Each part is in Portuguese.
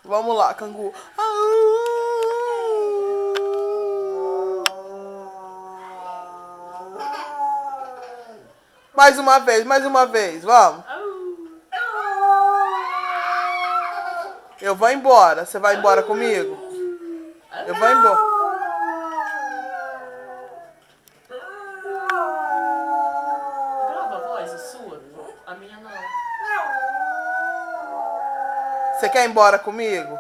Vamos lá, canguru. Mais uma vez, vamos. Eu vou embora. Você vai embora comigo? Eu vou embora. Grava a voz, a sua. A minha não. Você quer ir embora comigo?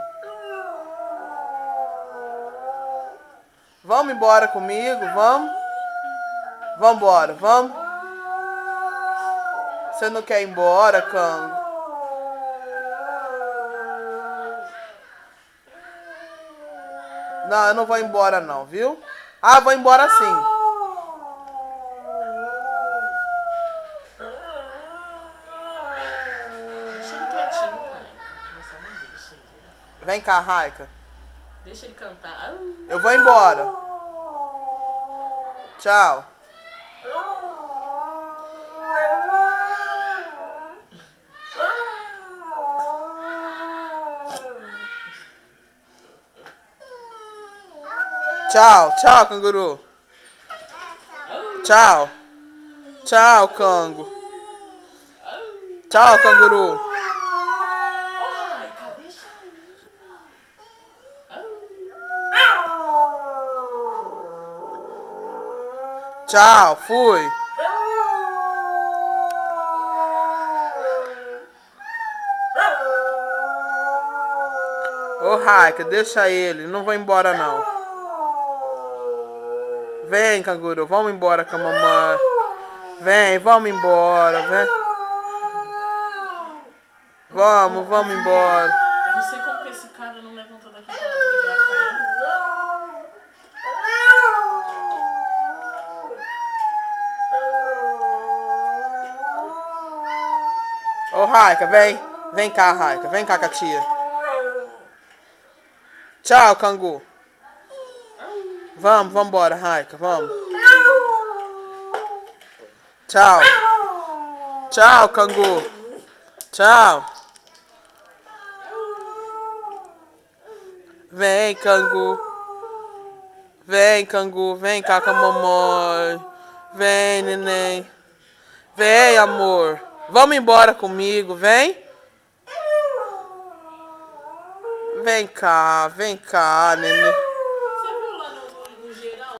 Vamos embora comigo, vamos? Vamos embora, vamos? Você não quer ir embora, Cango? Não, eu não vou embora não, viu? Ah, vou embora sim. Deixa ele quietinho, pai. Nossa, não deixa ele. Vem cá, Raika. Deixa ele cantar. Eu vou embora. Tchau. Tchau, tchau, canguru. Tchau. Tchau, cango. Tchau, canguru. Tchau, fui. Ô, Raika, deixa ele. Não vou embora, não. Vem, canguru. Vamos embora com a mamãe. Vem, vamos embora. Vem. Vamos embora. Eu não sei como que esse cara não levantou daqui pra brigar com ele. Ô, Raika, vem. Vem cá, Raika. Vem cá com a tia. Tchau, cangu. Vamos embora, Raika. Vamos. Tchau. Tchau, cangu. Tchau. Vem, cangu. Vem, cangu. Vem cá com a mamãe. Vem, neném. Vem, amor. Vamos embora comigo, vem. Vem cá, neném.